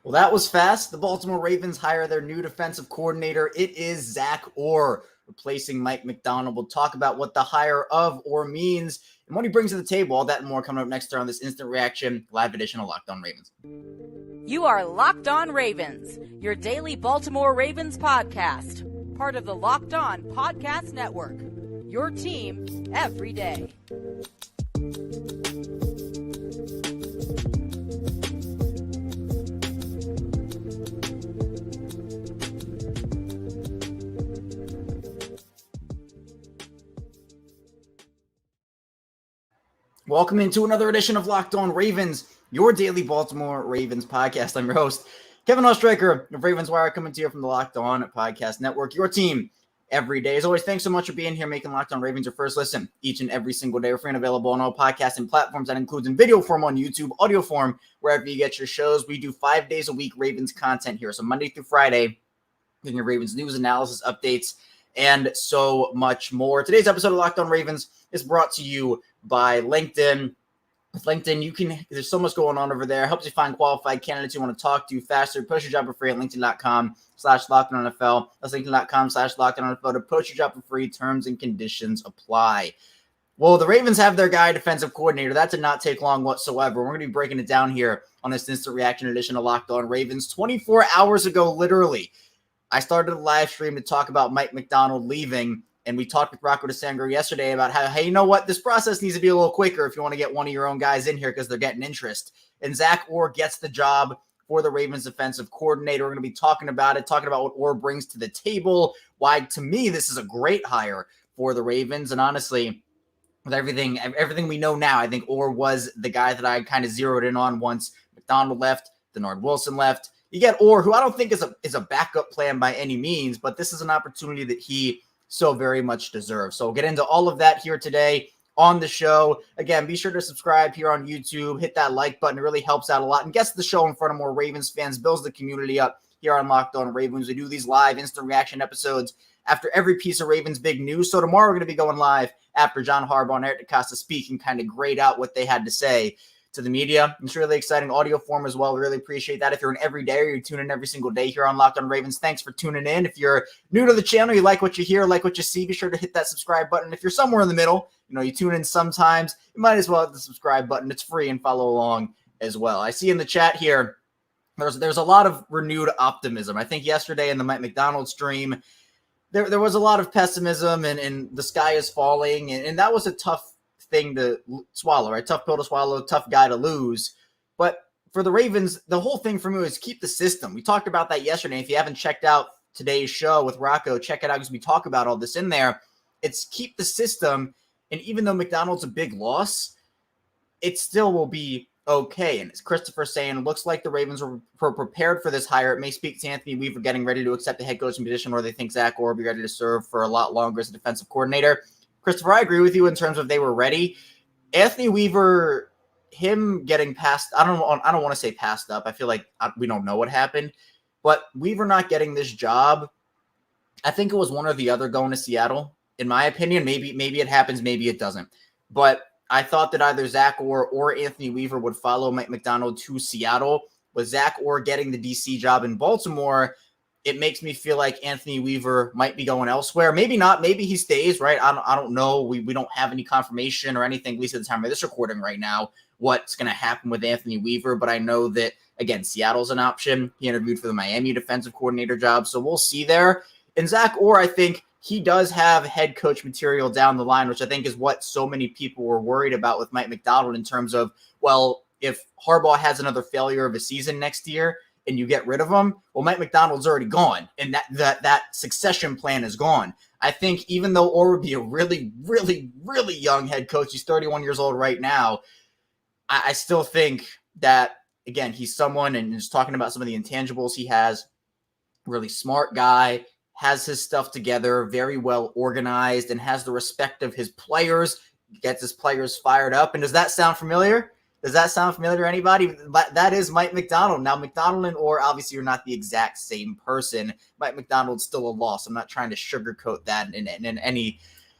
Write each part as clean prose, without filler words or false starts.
Well, that was fast. The Baltimore Ravens hire their new defensive coordinator. It is Zach Orr, replacing Mike Macdonald. We'll talk about what the hire of Orr means and what he brings to the table. All that and more coming up next on this Instant Reaction live edition of Locked On Ravens. You are Locked On Ravens, your daily Baltimore Ravens podcast. Part of the Locked On Podcast Network, your team every day. Welcome into another edition of Locked On Ravens, your daily Baltimore Ravens podcast. I'm your host, Kevin Oestreicher of Ravens Wire, coming to you from the Locked On Podcast Network, your team every day. As always, thanks so much for being here, making Locked On Ravens your first listen each and every single day. We're free and available on all podcasting platforms. That includes in video form on YouTube, audio form, wherever you get your shows. We do 5 days a week Ravens content here. So Monday through Friday, getting your Ravens news, analysis, updates, and so much more. Today's episode of Locked On Ravens is brought to you by LinkedIn. With LinkedIn, there's so much going on over there. Helps you find qualified candidates you want to talk to faster. Post your job for free at linkedin.com/LockedOnNFL. That's linkedin.com/LockedOnNFL to post your job for free. Terms and conditions apply. Well, the Ravens have their guy, defensive coordinator. That did not take long whatsoever. We're going to be breaking it down here on this instant reaction edition of Locked On Ravens. 24 hours ago, literally, I started a live stream to talk about Mike Macdonald leaving. And we talked with Rocco DeSangro yesterday about how, hey, you know what? This process needs to be a little quicker if you want to get one of your own guys in here because they're getting interest. And Zach Orr gets the job for the Ravens defensive coordinator. We're going to be talking about what Orr brings to the table, why, to me, this is a great hire for the Ravens. And honestly, with everything we know now, I think Orr was the guy that I kind of zeroed in on once Macdonald left, Denard Wilson left. You get Orr, who I don't think is a backup plan by any means, but this is an opportunity that he so very much deserves. So we'll get into all of that here today on the show. Again, be sure to subscribe here on YouTube. Hit that like button. It really helps out a lot and gets the show in front of more Ravens fans, builds the community up here on Locked On Ravens. We do these live instant reaction episodes after every piece of Ravens big news. So tomorrow we're going to be going live after John Harbaugh and Eric DeCosta speak and kind of grade out what they had to say to the media. It's really exciting audio form as well. We really appreciate that. If you're an everyday or you tune in every single day here on Locked On Ravens, thanks for tuning in. If you're new to the channel, you like what you hear, like what you see, be sure to hit that subscribe button. If you're somewhere in the middle, you tune in sometimes, you might as well hit the subscribe button. It's free and follow along as well. I see in the chat here, there's a lot of renewed optimism. I think yesterday in the Mike Macdonald stream, there was a lot of pessimism and the sky is falling. And that was a tough thing to swallow, right? Tough pill to swallow, tough guy to lose. But for the Ravens, the whole thing for me is keep the system. We talked about that yesterday. If you haven't checked out today's show with Rocco, check it out because we talk about all this in there. It's keep the system. And even though Macdonald's a big loss, it still will be okay. And as Christopher saying, it looks like the Ravens were prepared for this hire. It may speak to Anthony Weaver getting ready to accept the head coaching position, or they think Zach Orr will be ready to serve for a lot longer as a defensive coordinator. Christopher, I agree with you in terms of they were ready. Anthony Weaver, him getting passed, I don't want to say passed up. I feel like we don't know what happened. But Weaver not getting this job, I think it was one or the other going to Seattle. In my opinion, maybe it happens, maybe it doesn't. But I thought that either Zach Orr or Anthony Weaver would follow Mike Macdonald to Seattle. With Zach Orr getting the DC job in Baltimore, it makes me feel like Anthony Weaver might be going elsewhere. Maybe not. Maybe he stays, right? I don't know. We don't have any confirmation or anything, at least at the time of this recording right now, what's going to happen with Anthony Weaver. But I know that, again, Seattle's an option. He interviewed for the Miami defensive coordinator job. So we'll see there. And Zach Orr, I think he does have head coach material down the line, which I think is what so many people were worried about with Mike Macdonald in terms of, well, if Harbaugh has another failure of a season next year, and you get rid of him, well, Mike Macdonald's already gone, and that succession plan is gone. I think even though Orr would be a really, really, really young head coach, he's 31 years old right now, I still think that, again, he's someone, and just talking about some of the intangibles he has, really smart guy, has his stuff together, very well organized, and has the respect of his players, gets his players fired up. And does that sound familiar? Does that sound familiar to anybody? That is Mike Macdonald. Now, Macdonald and Orr obviously are not the exact same person. Mike Macdonald's still a loss. I'm not trying to sugarcoat that in any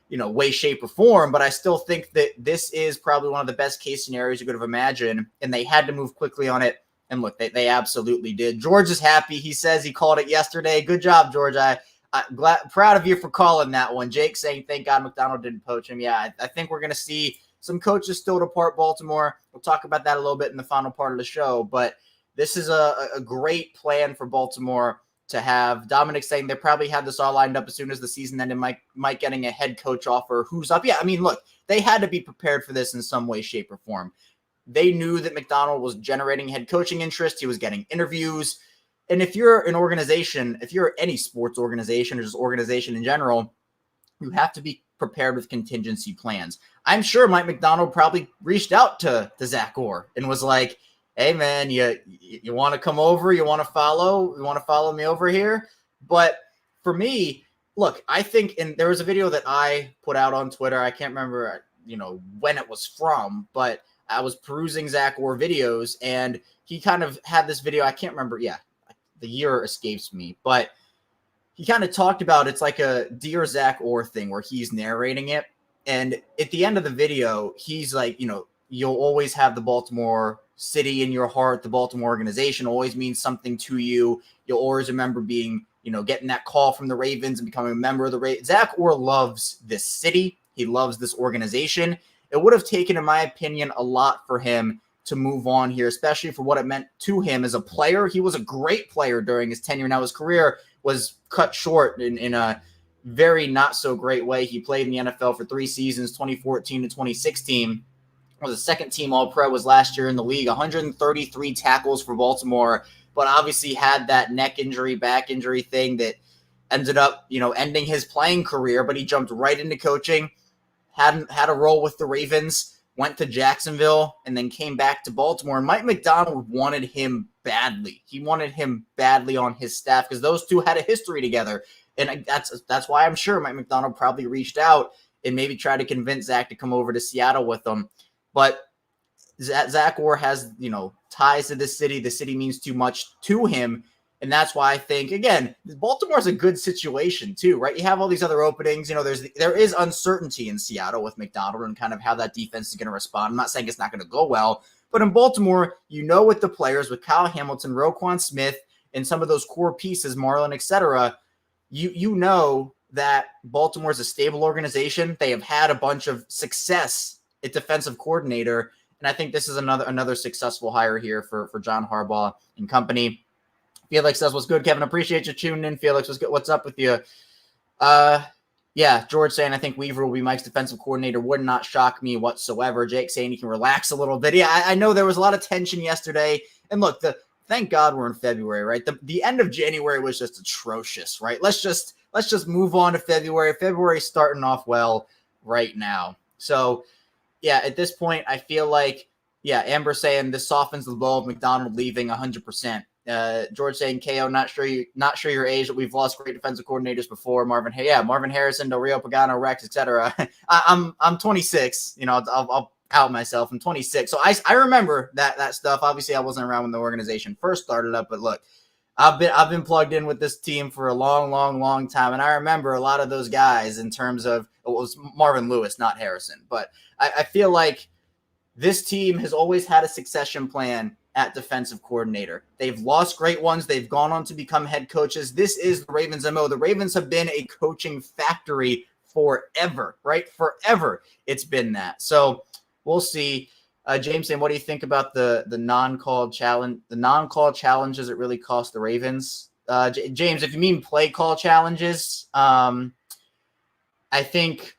way, shape, or form, but I still think that this is probably one of the best case scenarios you could have imagined, and they had to move quickly on it And look, they absolutely did. George is happy. He says he called it yesterday. Good job, George. I'm proud of you for calling that one. Jake saying, thank God Macdonald didn't poach him. Yeah, I think we're going to see some coaches still depart Baltimore. We'll talk about that a little bit in the final part of the show. But this is a great plan for Baltimore to have. Dominic saying they probably had this all lined up as soon as the season ended. Mike getting a head coach offer. Who's up? Yeah, I mean, look, they had to be prepared for this in some way, shape, or form. They knew that Macdonald was generating head coaching interest. He was getting interviews. And if you're an organization, if you're any sports organization or just organization in general, you have to be prepared with contingency plans. I'm sure Mike Macdonald probably reached out to Zack Orr and was like, hey, man, you want to come over? You want to follow me over here? But for me, look, I think, and there was a video that I put out on Twitter. I can't remember, when it was from, but I was perusing Zack Orr videos, and he kind of had this video. I can't remember. Yeah, the year escapes me, but he kind of talked about it's like a Dear Zack Orr thing where he's narrating it. And at the end of the video, he's like, you'll always have the Baltimore city in your heart. The Baltimore organization always means something to you. You'll always remember being, getting that call from the Ravens and becoming a member of the Ravens. Zack Orr loves this city. He loves this organization. It would have taken, in my opinion, a lot for him to move on here, especially for what it meant to him as a player. He was a great player during his tenure. Now his career was cut short in a very not so great way. He played in the NFL for 3 seasons, 2014 to 2016. Was a second-team All-Pro, was last year in the league, 133 tackles for Baltimore, but obviously had that neck injury, back injury thing that ended up, ending his playing career, but he jumped right into coaching. Had a role with the Ravens, went to Jacksonville, and then came back to Baltimore. And Mike Macdonald wanted him badly. He wanted him badly on his staff because those two had a history together. And that's why I'm sure Mike Macdonald probably reached out and maybe tried to convince Zach to come over to Seattle with them. But Zack Orr has, ties to this city. The city means too much to him. And that's why I think, again, Baltimore's a good situation too, right? You have all these other openings. There is uncertainty in Seattle with Macdonald and kind of how that defense is going to respond. I'm not saying it's not going to go well, but in Baltimore, with the players, with Kyle Hamilton, Roquan Smith, and some of those core pieces, Marlon, et cetera, you know that Baltimore is a stable organization. They have had a bunch of success at defensive coordinator, and I think this is another successful hire here for John Harbaugh and company. Felix says, what's good, Kevin? Appreciate you tuning in. Felix, what's up with you? Yeah, George saying, I think Weaver will be Mike's defensive coordinator. Would not shock me whatsoever. Jake saying he can relax a little bit. Yeah, I know there was a lot of tension yesterday. And look, thank God we're in February, right? The end of January was just atrocious, right? Let's just move on to February. February's starting off well right now. So, yeah, at this point, I feel like, Amber saying this softens the blow of Macdonald leaving 100%. George saying, KO, not sure your age, but we've lost great defensive coordinators before. Marvin Harrison, Del Rio, Pagano, Rex, etc. I'm 26. I'll out myself. I'm 26, so I remember that stuff. Obviously, I wasn't around when the organization first started up, but look, I've been plugged in with this team for a long time, and I remember a lot of those guys in terms of it was Marvin Lewis, not Harrison, but I feel like this team has always had a succession plan at defensive coordinator. They've lost great ones. They've gone on to become head coaches. This is the Ravens' MO. The Ravens have been a coaching factory forever, right? Forever it's been that. So we'll see. James saying, what do you think about the non-called challenge? The non-call challenges it really cost the Ravens? James, if you mean play call challenges, I think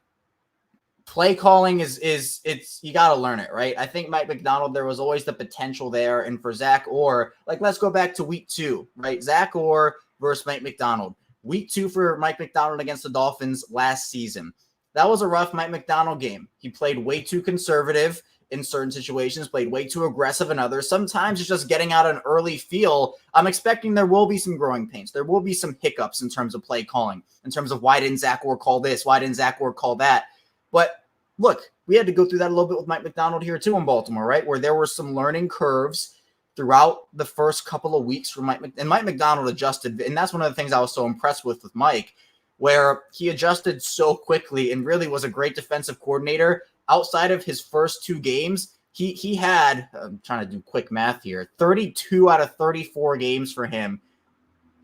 play calling is you got to learn it, right? I think Mike Macdonald, there was always the potential there. And for Zack Orr, let's go back to week 2, right? Zack Orr versus Mike Macdonald. Week 2 for Mike Macdonald against the Dolphins last season. That was a rough Mike Macdonald game. He played way too conservative in certain situations, played way too aggressive in others. Sometimes it's just getting out an early feel. I'm expecting there will be some growing pains. There will be some hiccups in terms of play calling, in terms of why didn't Zack Orr call this? Why didn't Zack Orr call that? But look, we had to go through that a little bit with Mike Macdonald here too in Baltimore, right? Where there were some learning curves throughout the first couple of weeks for Mike Macdonald adjusted. And that's one of the things I was so impressed with Mike, where he adjusted so quickly and really was a great defensive coordinator. Outside of his first 2 games, he had, I'm trying to do quick math here, 32 out of 34 games for him.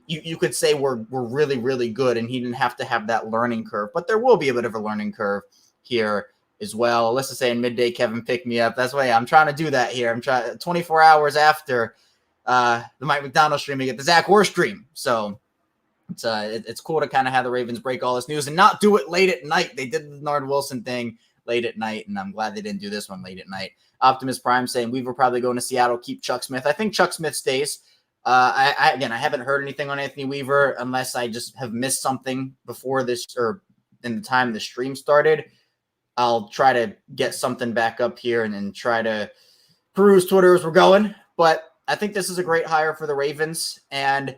You could say were really, really good, and he didn't have to have that learning curve. But there will be a bit of a learning curve here as well. Let's just say in midday, Kevin picked me up. That's why I'm trying to do that here. I'm trying 24 hours after the Mike Macdonald stream, we get the Zack Orr stream. So it's cool to kind of have the Ravens break all this news and not do it late at night. They did the Nard Wilson thing late at night, and I'm glad they didn't do this one late at night. Optimus Prime saying Weaver probably going to Seattle, keep Chuck Smith. I think Chuck Smith stays. I haven't heard anything on Anthony Weaver unless I just have missed something before this or in the time the stream started. I'll try to get something back up here and then try to peruse Twitter as we're going. But I think this is a great hire for the Ravens, and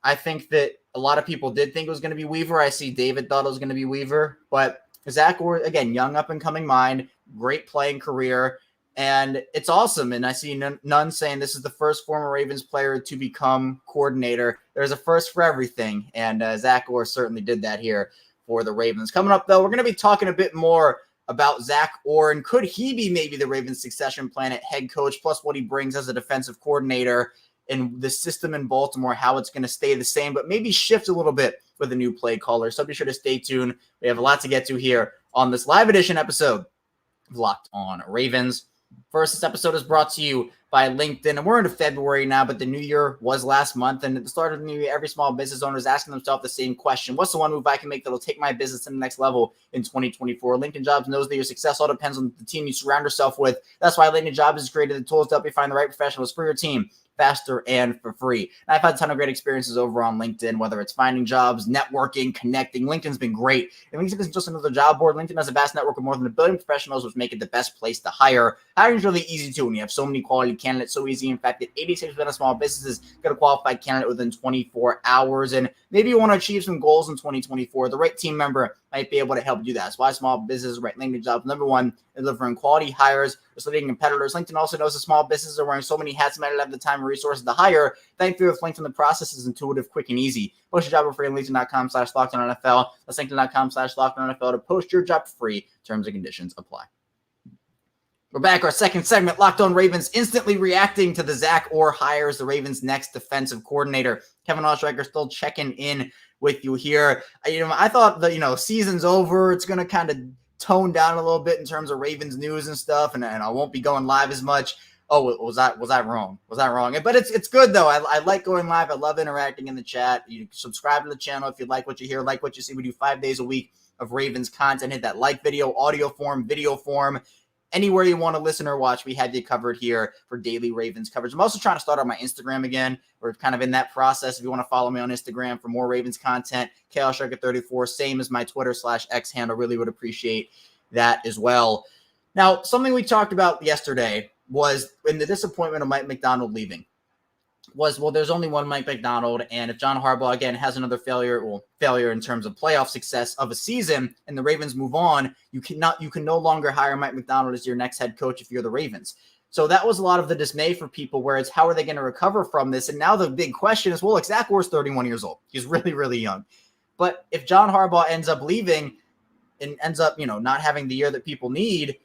I think that a lot of people did think it was going to be Weaver. I see David thought it was going to be Weaver, but Zack Orr, again, young up-and-coming mind, great playing career, and it's awesome. And I see none saying this is the first former Ravens player to become coordinator. There's a first for everything, and Zack Orr certainly did that here for the Ravens. Coming up, though, we're going to be talking a bit more about Zack Orr, and could he be maybe the Ravens' succession plan at head coach, plus what he brings as a defensive coordinator and the system in Baltimore, how it's going to stay the same, but maybe shift a little bit with a new play caller. So be sure to stay tuned. We have a lot to get to here on this live edition episode of Locked On Ravens. First, this episode is brought to you by LinkedIn, and we're into February now, but the new year was last month, and at the start of the new year, every small business owner is asking themselves the same question: what's the one move I can make that'll take my business to the next level in 2024? LinkedIn Jobs knows that your success all depends on the team you surround yourself with. That's why LinkedIn Jobs has created the tools to help you find the right professionals for your team faster and for free. And I've had a ton of great experiences over on LinkedIn, whether it's finding jobs, networking, connecting. LinkedIn's been great. And LinkedIn isn't just another job board. LinkedIn has a vast network of more than 1 billion professionals, which make it the best place to hire. Hiring is really easy too, when you have so many quality candidates. So easy, in fact, that 86% of small businesses get a qualified candidate within 24 hours. And maybe you want to achieve some goals in 2024. The right team member might be able to help you do that. That's why small businesses rate LinkedIn Jobs number one in delivering quality hires versus leading competitors. LinkedIn also knows that small businesses are wearing so many hats, might not have the time and resources to hire. Thankfully, with LinkedIn, the process is intuitive, quick, and easy. Post your job for free on LinkedIn.com/LockedOnNFL. That's LinkedIn.com/LockedOnNFL to post your job for free. Terms and conditions apply. We're back. Our second segment, Locked On Ravens, instantly reacting to the Zack Orr hires the Ravens' next defensive coordinator. Kevin Oestreicher still checking in with you here. I thought that, season's over. It's going to kind of tone down a little bit in terms of Ravens news and stuff, and I won't be going live as much. Oh, was I wrong? Was I wrong? But it's good, though. I like going live. I love interacting in the chat. You subscribe to the channel if you like what you hear, like what you see. We do 5 days a week of Ravens content. Hit that like video, audio form, video form. Anywhere you want to listen or watch, we have you covered here for daily Ravens coverage. I'm also trying to start on my Instagram again. We're kind of in that process. If you want to follow me on Instagram for more Ravens content, KLSharker34, same as my Twitter/X handle. Really would appreciate that as well. Now, something we talked about yesterday was in the disappointment of Mike Macdonald leaving. There's only one Mike Macdonald, and if John Harbaugh, again, has another failure in terms of playoff success of a season, and the Ravens move on, you can no longer hire Mike Macdonald as your next head coach if you're the Ravens. So that was a lot of the dismay for people, where it's how are they going to recover from this? And now the big question is, well, Zack Orr's 31 years old. He's really, really young. But if John Harbaugh ends up leaving and ends up, not having the year that people need,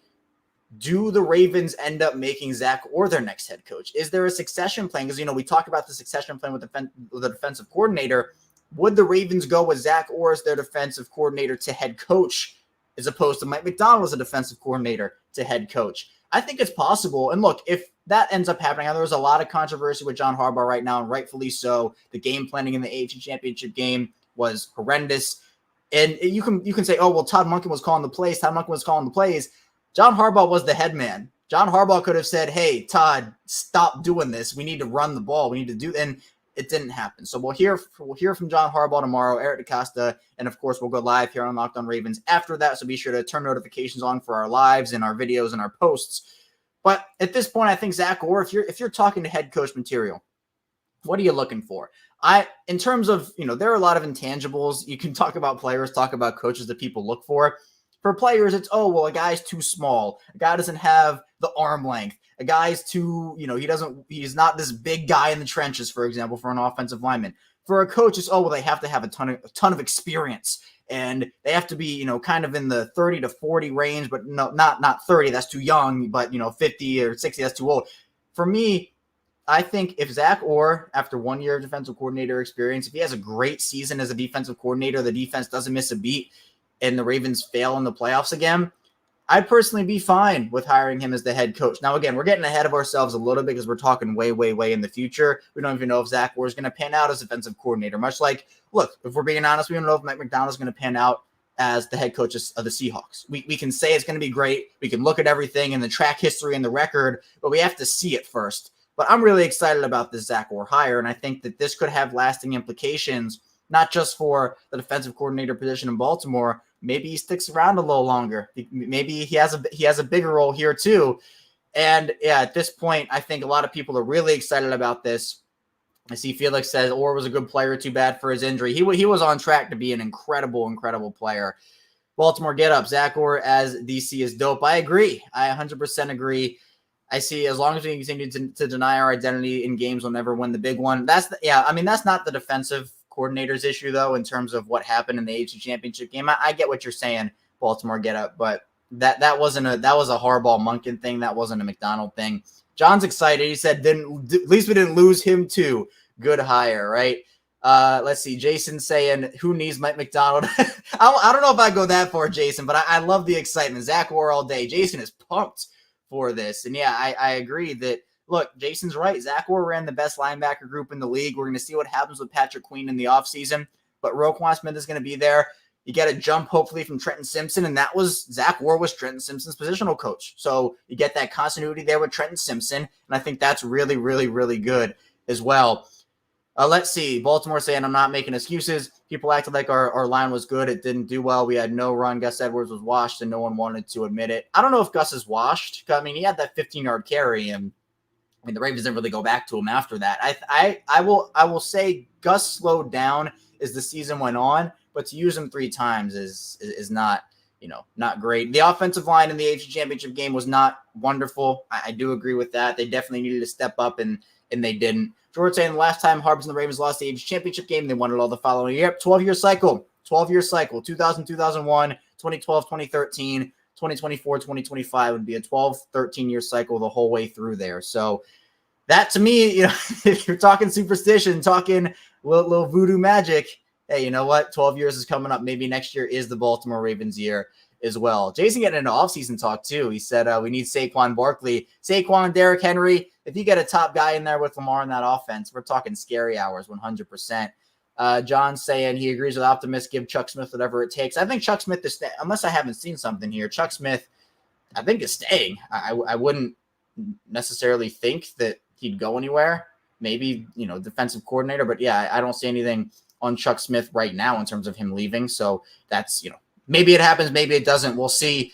do the Ravens end up making Zack Orr their next head coach? Is there a succession plan? Because, we talk about the succession plan with the defensive coordinator. Would the Ravens go with Zack Orr as their defensive coordinator to head coach, as opposed to Mike Macdonald as a defensive coordinator to head coach? I think it's possible. And look, if that ends up happening, there was a lot of controversy with John Harbaugh right now, and rightfully so. The game planning in the AFC Championship game was horrendous. And you can say, oh, well, Todd Monken was calling the plays. John Harbaugh was the head man. John Harbaugh could have said, hey, Todd, stop doing this. We need to run the ball. We need to do, and it didn't happen. So we'll hear from John Harbaugh tomorrow, Eric DeCosta, and of course we'll go live here on Locked On Ravens after that. So be sure to turn notifications on for our lives and our videos and our posts. But at this point, I think Zack Orr, if you're talking to head coach material, what are you looking for? In terms of, there are a lot of intangibles. You can talk about players, talk about coaches that people look for. For players, it's, a guy's too small. A guy doesn't have the arm length. A guy's too, he's not this big guy in the trenches, for example, for an offensive lineman. For a coach, it's, they have to have a ton of experience. and they have to be, kind of in the 30 to 40 range, but no, not 30. That's too young, but 50 or 60, that's too old. For me, I think if Zach Orr, after 1 year of defensive coordinator experience, if he has a great season as a defensive coordinator, the defense doesn't miss a beat, and the Ravens fail in the playoffs again, I'd personally be fine with hiring him as the head coach. Now, again, we're getting ahead of ourselves a little bit because we're talking way, way, way in the future. We don't even know if Zach Orr is going to pan out as defensive coordinator. Much like, look, if we're being honest, we don't know if Mike Macdonald is going to pan out as the head coach of the Seahawks. We can say it's going to be great. We can look at everything and the track history and the record, but we have to see it first. But I'm really excited about this Zach Orr hire, and I think that this could have lasting implications, not just for the defensive coordinator position in Baltimore. Maybe he sticks around a little longer. Maybe he has a bigger role here too. And yeah, at this point, I think a lot of people are really excited about this. I see Felix says Orr was a good player, too bad for his injury. He was on track to be an incredible player. Baltimore, get up. Zach Orr as DC is dope. I agree. I 100% agree. I see as long as we continue to deny our identity in games, we'll never win the big one. That's not the defensive coordinator's issue, though, in terms of what happened in the AFC Championship game. I get what you're saying, Baltimore, get up, but that was a Harbaugh Munkin thing. That wasn't a McDonald thing. John's excited. He said, at least we didn't lose him too. Good hire, right? Let's see. Jason saying, who needs Mike Macdonald? I don't know if I go that far, Jason, but I love the excitement. Zach Orr all day. Jason is pumped for this. And yeah, I agree that, look, Jason's right. Zach Orr ran the best linebacker group in the league. We're going to see what happens with Patrick Queen in the offseason, but Roquan Smith is going to be there. You get a jump, hopefully, from Trenton Simpson, and Zach Orr was Trenton Simpson's positional coach. So you get that continuity there with Trenton Simpson, and I think that's really, really, really good as well. Let's see. Baltimore saying, I'm not making excuses. People acted like our line was good. It didn't do well. We had no run. Gus Edwards was washed, and no one wanted to admit it. I don't know if Gus is washed. I mean, he had that 15-yard carry, and the Ravens didn't really go back to him after that. I will say Gus slowed down as the season went on, but to use him 3 times is not, not great. The offensive line in the AFC Championship game was not wonderful. I do agree with that. They definitely needed to step up, and they didn't. George saying the last time Harbs and the Ravens lost the AFC Championship game, they won it all the following year. 12-year cycle. 2000, 2001, 2012, 2013, 2024, 2025 would be a 12, 13-year cycle the whole way through there. So that, to me, if you're talking superstition, talking little voodoo magic, hey, you know what? 12 years is coming up. Maybe next year is the Baltimore Ravens year as well. Jason getting into offseason talk, too. He said we need Saquon Barkley. Saquon, Derrick Henry. If you get a top guy in there with Lamar in that offense, we're talking scary hours, 100%. John saying he agrees with Optimist, give Chuck Smith whatever it takes. I think Chuck Smith is staying, unless I haven't seen something here. Chuck Smith, I think, is staying. I wouldn't necessarily think that he'd go anywhere. Maybe, defensive coordinator. But, yeah, I don't see anything on Chuck Smith right now in terms of him leaving. So that's, maybe it happens, maybe it doesn't. We'll see.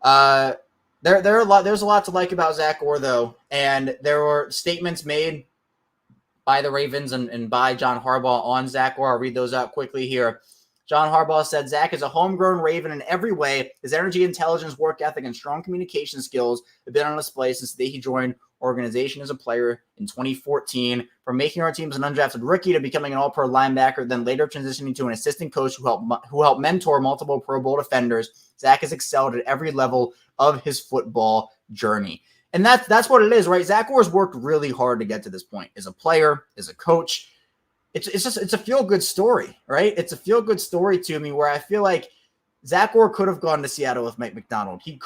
There's a lot to like about Zach Orr, though, and there were statements made by the Ravens and by John Harbaugh on Zach Orr. I'll read those out quickly here. John Harbaugh said, Zach is a homegrown Raven in every way. His energy, intelligence, work ethic, and strong communication skills have been on display since the day he joined our organization as a player in 2014. From making our team as an undrafted rookie to becoming an all-pro linebacker, then later transitioning to an assistant coach who helped mentor multiple Pro Bowl defenders, Zach has excelled at every level of his football journey. And that's what it is, right? Zach Orr's worked really hard to get to this point as a player, as a coach. It's a feel-good story, right? It's a feel-good story to me where I feel like Zach Orr could have gone to Seattle with Mike Macdonald. He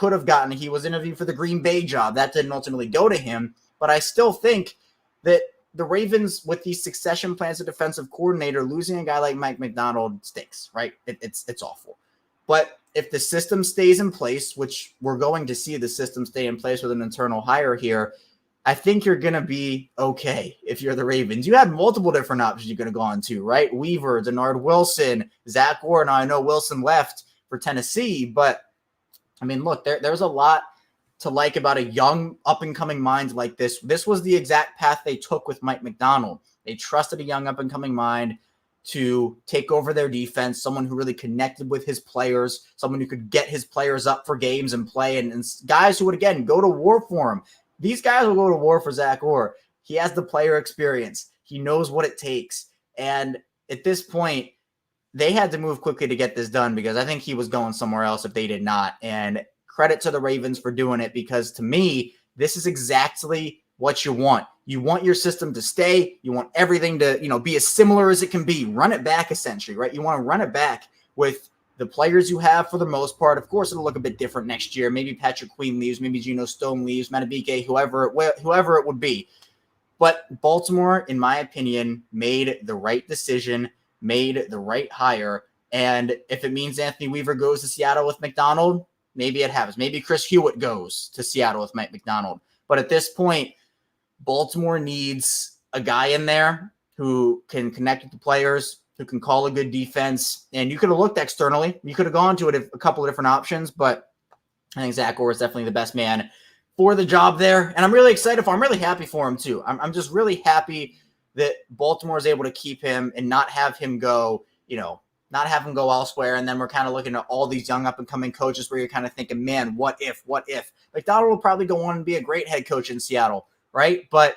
was interviewed for the Green Bay job. That didn't ultimately go to him. But I still think that the Ravens, with these succession plans of defensive coordinator, losing a guy like Mike Macdonald stinks, right? It's awful. But if the system stays in place, which we're going to see the system stay in place with an internal hire here, I think you're going to be okay if you're the Ravens. You had multiple different options you could have gone to, right? Weaver, Denard Wilson, Zach Orr. Now, I know Wilson left for Tennessee, but, I mean, look, there's a lot to like about a young, up-and-coming mind like this. This was the exact path they took with Mike Macdonald. They trusted a young, up-and-coming mind to take over their defense, someone who really connected with his players, someone who could get his players up for games and play, and guys who would, again, go to war for him. These guys will go to war for Zach Orr. He has the player experience. He knows what it takes. And at this point, they had to move quickly to get this done because I think he was going somewhere else if they did not. And credit to the Ravens for doing it, because to me, this is exactly what you want. You want your system to stay. You want everything to, be as similar as it can be. Run it back, essentially, right? You want to run it back with the players you have for the most part. Of course, it'll look a bit different next year. Maybe Patrick Queen leaves. Maybe Geno Stone leaves. Matabike, whoever it would be. But Baltimore, in my opinion, made the right decision, made the right hire. And if it means Anthony Weaver goes to Seattle with Macdonald, maybe it happens. Maybe Chris Hewitt goes to Seattle with Mike Macdonald. But at this point, Baltimore needs a guy in there who can connect with the players, who can call a good defense. And you could have looked externally. You could have gone to it a couple of different options, but I think Zack Orr is definitely the best man for the job there. And I'm really excited for him. I'm really happy for him too. I'm just really happy that Baltimore is able to keep him and not have him go, not have him go elsewhere. And then we're kind of looking at all these young up and coming coaches where you're kind of thinking, man, what if? Macdonald will probably go on and be a great head coach in Seattle, right? But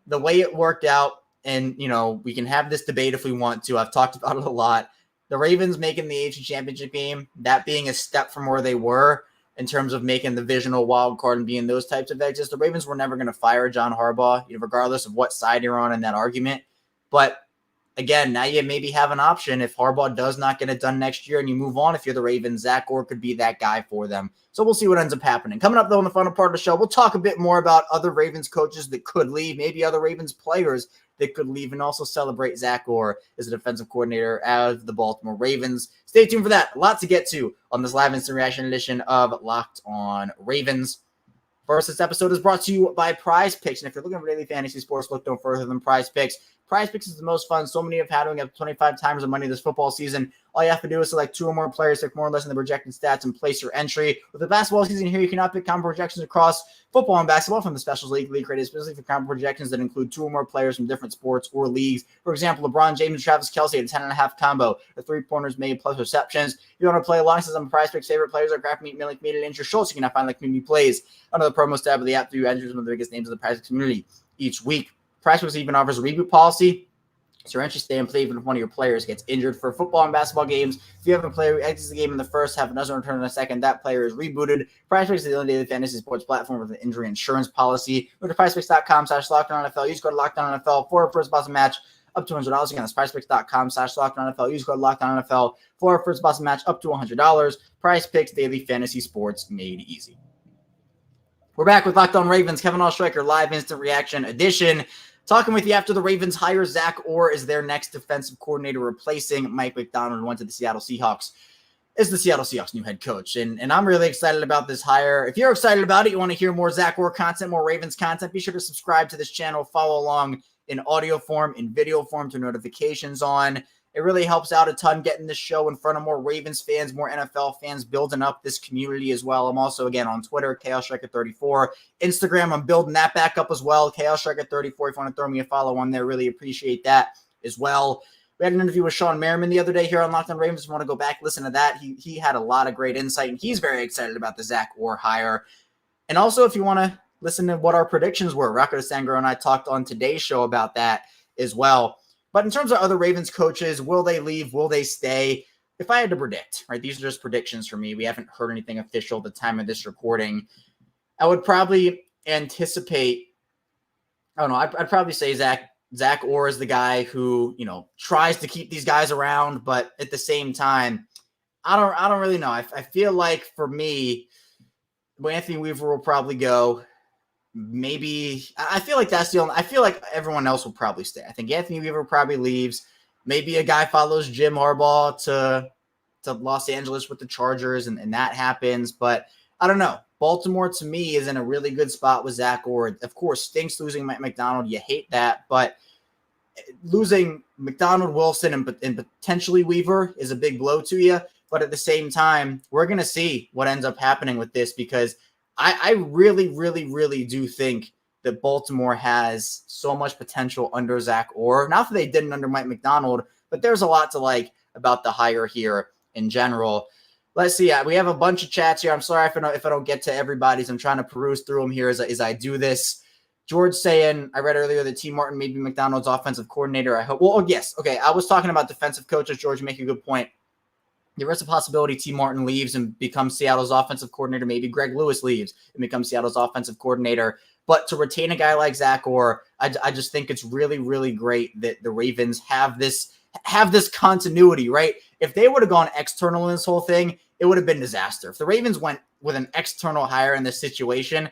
the way it worked out, and, we can have this debate if we want to. I've talked about it a lot. The Ravens making the AFC Championship game, that being a step from where they were in terms of making the divisional wild card and being those types of exits. The Ravens were never going to fire John Harbaugh, regardless of what side you're on in that argument. But again, now you maybe have an option if Harbaugh does not get it done next year and you move on. If you're the Ravens, Zack Orr could be that guy for them. So we'll see what ends up happening. Coming up, though, in the final part of the show, we'll talk a bit more about other Ravens coaches that could leave, maybe other Ravens players that could leave, and also celebrate Zack Orr as a defensive coordinator of the Baltimore Ravens. Stay tuned for that. A lot to get to on this live instant reaction edition of Locked On Ravens. First, this episode is brought to you by PrizePicks. And if you're looking for daily fantasy sports, look no further than PrizePicks. PrizePicks is the most fun so many have had, doing up to 25 times the money this football season. All you have to do is select 2 or more players, pick more or less than the projected stats, and place your entry. With the basketball season here, you can now pick common projections across football and basketball from the Specials League created specifically for common projections that include 2 or more players from different sports or leagues. For example, LeBron James and Travis Kelce at a 10.5 combo, the 3-pointers made plus receptions. If you want to play along, some PrizePicks favorite players are Graph Meet, Milik, Meet, and Andrew Schultz. You can now find community plays under the promo tab of the app through entries, one of the biggest names of the PrizePicks community each week. PrizePicks even offers a reboot policy, so your entry stay and play even if one of your players gets injured. For football and basketball games, if you have a player who exits the game in the first half and doesn't return in the second, that player is rebooted. PrizePicks is the only daily fantasy sports platform with an injury insurance policy. Go to PrizePicks.com/LockedOnNFL. Use code LockedOnNFL for a first deposit match up to $100. Again, that's PrizePicks.com/LockedOnNFL. Use code LockedOnNFL for a first deposit match up to $100. PrizePicks, daily fantasy sports made easy. We're back with Locked On Ravens. Kevin Oestreicher, live instant reaction edition. Talking with you after the Ravens hire Zack Orr as their next defensive coordinator, replacing Mike Macdonald, who went to the Seattle Seahawks, is the Seattle Seahawks' new head coach. And I'm really excited about this hire. If you're excited about it, you want to hear more Zack Orr content, more Ravens content, be sure to subscribe to this channel, follow along in audio form, in video form, turn notifications on. It really helps out a ton getting this show in front of more Ravens fans, more NFL fans, building up this community as well. I'm also, again, on Twitter, ChaosStriker34. Instagram, I'm building that back up as well, ChaosStriker34. If you want to throw me a follow on there, really appreciate that as well. We had an interview with Sean Merriman the other day here on Locked On Ravens. If you want to go back, listen to that. He had a lot of great insight, and he's very excited about the Zack Orr hire. And also, if you want to listen to what our predictions were, Rocco DeSangro and I talked on today's show about that as well. But in terms of other Ravens coaches, will they leave? Will they stay? If I had to predict, right, these are just predictions for me. We haven't heard anything official at the time of this recording. I would probably anticipate, I don't know, I'd probably say Zack Orr is the guy who, tries to keep these guys around, but at the same time, I don't really know. I feel like for me, Anthony Weaver will probably go. Maybe I feel like that's the only. I feel like everyone else will probably stay. I think Anthony Weaver probably leaves. Maybe a guy follows Jim Harbaugh to Los Angeles with the Chargers, and that happens. But I don't know. Baltimore to me is in a really good spot with Zack Orr. Of course, stinks losing Mike Macdonald. You hate that, but losing Macdonald, Wilson, and potentially Weaver is a big blow to you. But at the same time, we're going to see what ends up happening with this, because I really, really, really do think that Baltimore has so much potential under Zack Orr. Not that they didn't under Mike Macdonald, but there's a lot to like about the hire here in general. Let's see. We have a bunch of chats here. I'm sorry if I don't get to everybody's. I'm trying to peruse through them here as I do this. George saying, I read earlier that T. Martin may be Macdonald's offensive coordinator. I hope. Well, yes. Okay. I was talking about defensive coaches. George, you make a good point. There is a possibility T. Martin leaves and becomes Seattle's offensive coordinator. Maybe Greg Lewis leaves and becomes Seattle's offensive coordinator. But to retain a guy like Zack Orr, I just think it's really, really great that the Ravens have this continuity, right? If they would have gone external in this whole thing, it would have been disaster. If the Ravens went with an external hire in this situation,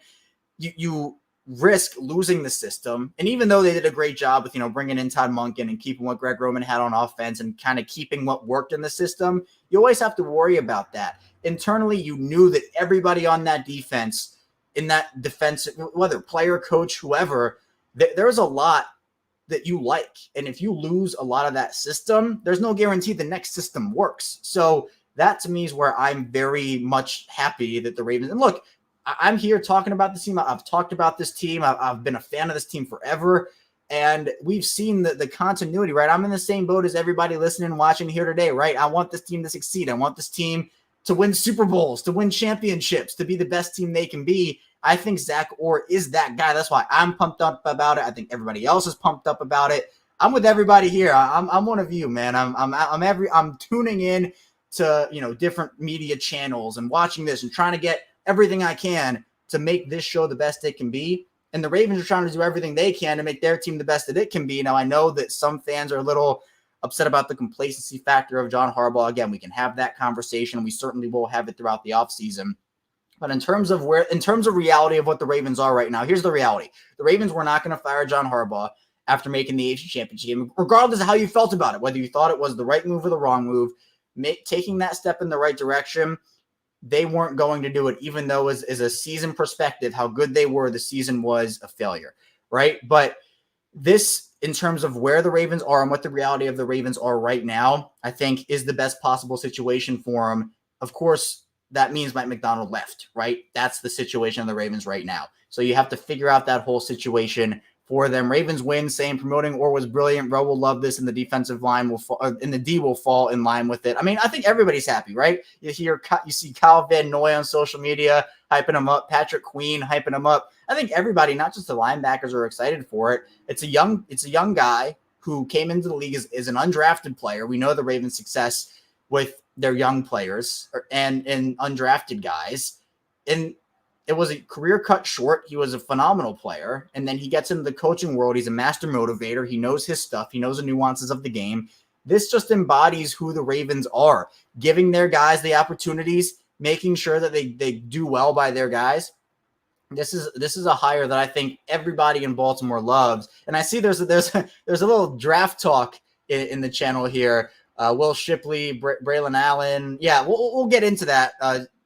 you risk losing the system. And even though they did a great job with, bringing in Todd Monken and keeping what Greg Roman had on offense and kind of keeping what worked in the system, you always have to worry about that. Internally, you knew that everybody on that defense, in that defense, whether player, coach, whoever, there's a lot that you like. And if you lose a lot of that system, there's no guarantee the next system works. So that to me is where I'm very much happy that the Ravens, and look, I'm here talking about this team. I've talked about this team. I've been a fan of this team forever. And we've seen the continuity, right? I'm in the same boat as everybody listening and watching here today, right? I want this team to succeed. I want this team to win Super Bowls, to win championships, to be the best team they can be. I think Zack Orr is that guy. That's why I'm pumped up about it. I think everybody else is pumped up about it. I'm with everybody here. I'm one of you, man. I'm tuning in to different media channels and watching this and trying to get everything I can to make this show the best it can be. And the Ravens are trying to do everything they can to make their team the best that it can be. Now, I know that some fans are a little upset about the complacency factor of John Harbaugh. Again, we can have that conversation. We certainly will have it throughout the offseason. But in terms of reality of what the Ravens are right now, here's the reality. The Ravens were not going to fire John Harbaugh after making the AFC Championship game, regardless of how you felt about it, whether you thought it was the right move or the wrong move. Taking that step in the right direction, they weren't going to do it, even though as a season perspective, how good they were, the season was a failure, right? But this, in terms of where the Ravens are and what the reality of the Ravens are right now, I think is the best possible situation for them. Of course, that means Mike Macdonald left, right? That's the situation of the Ravens right now. So you have to figure out that whole situation for them. Ravens win, saying promoting Orr was brilliant. Rowe will love this, and the defensive line will fall, and the D will fall in line with it. I mean, I think everybody's happy, right? You see Kyle Van Noy on social media hyping him up, Patrick Queen hyping him up. I think everybody, not just the linebackers, are excited for it. It's a young guy who came into the league as an undrafted player. We know the Ravens' success with their young players and undrafted guys, and it was a career cut short. He was a phenomenal player. And then he gets into the coaching world. He's a master motivator. He knows his stuff. He knows the nuances of the game. This just embodies who the Ravens are, giving their guys the opportunities, making sure that they do well by their guys. This is a hire that I think everybody in Baltimore loves. And I see there's a little draft talk in the channel here. Will Shipley, Braylon Allen. Yeah, we'll get into that.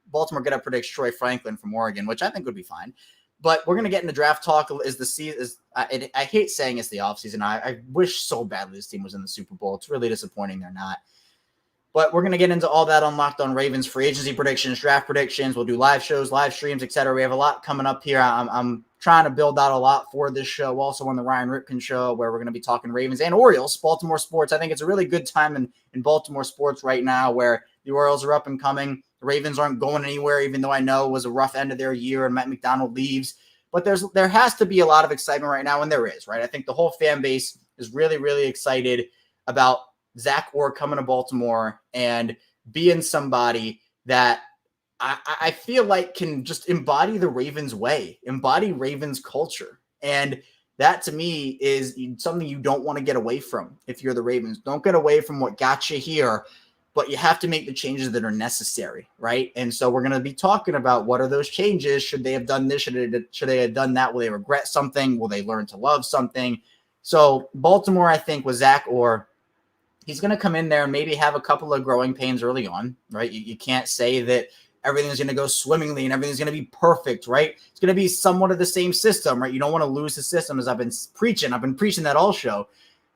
Baltimore get up predicts Troy Franklin from Oregon, which I think would be fine. But we're going to get into draft talk. I hate saying it's the offseason. I wish so badly this team was in the Super Bowl. It's really disappointing they're not. But we're going to get into all that on Locked On Ravens, free agency predictions, draft predictions. We'll do live shows, live streams, etc. We have a lot coming up here. I'm trying to build out a lot for this show. Also on the Ryan Ripken show, where we're going to be talking Ravens and Orioles, Baltimore sports. I think it's a really good time in Baltimore sports right now, where the Orioles are up and coming. The Ravens aren't going anywhere, even though I know it was a rough end of their year and Mike Macdonald leaves. But there has to be a lot of excitement right now, and there is, right? I think the whole fan base is really, really excited about Zack Orr coming to Baltimore and being somebody that I feel like can just embody the Ravens way, embody Ravens culture. And that to me is something you don't want to get away from if you're the Ravens. Don't get away from what got you here, but you have to make the changes that are necessary, right? And so we're going to be talking about what are those changes. Should they have done this? Should they have done that? Will they regret something? Will they learn to love something? So Baltimore, I think, with Zack Orr, he's going to come in there and maybe have a couple of growing pains early on, right? You can't say that everything's going to go swimmingly and everything's going to be perfect, right? It's going to be somewhat of the same system, right? You don't want to lose the system, as I've been preaching. I've been preaching that all show.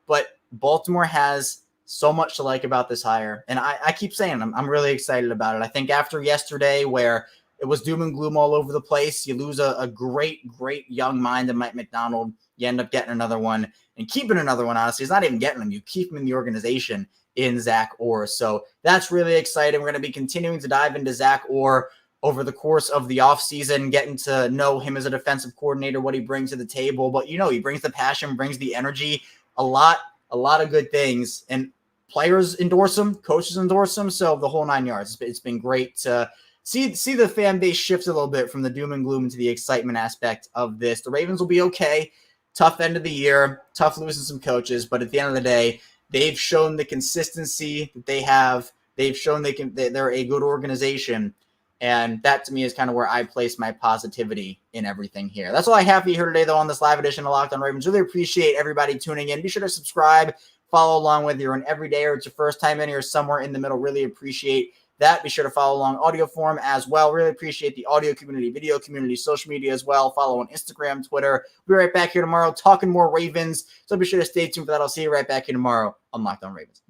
But Baltimore has so much to like about this hire. And I keep saying I'm really excited about it. I think after yesterday, where it was doom and gloom all over the place, you lose a great, great young mind in Mike Macdonald. You end up getting another one and keeping another one, honestly. He's not even getting them. You keep him in the organization in Zack Orr. So that's really exciting. We're going to be continuing to dive into Zack Orr over the course of the offseason, getting to know him as a defensive coordinator, what he brings to the table. But, he brings the passion, brings the energy, a lot of good things. And players endorse him, coaches endorse him. So the whole 9 yards. It's been great to see the fan base shift a little bit from the doom and gloom to the excitement aspect of this. The Ravens will be okay. Tough end of the year, tough losing some coaches. But at the end of the day, they've shown the consistency that they have. They've shown they're a good organization. And that, to me, is kind of where I place my positivity in everything here. That's all I have for you here today, though, on this live edition of Locked On Ravens. Really appreciate everybody tuning in. Be sure to subscribe, follow along whether you're an everyday or it's your first time in or somewhere in the middle. Really appreciate that. Be sure to follow along audio form as well. Really appreciate the audio community, video community, social media as well. Follow on Instagram, Twitter. We'll be right back here tomorrow talking more Ravens. So be sure to stay tuned for that. I'll see you right back here tomorrow on Locked On Ravens.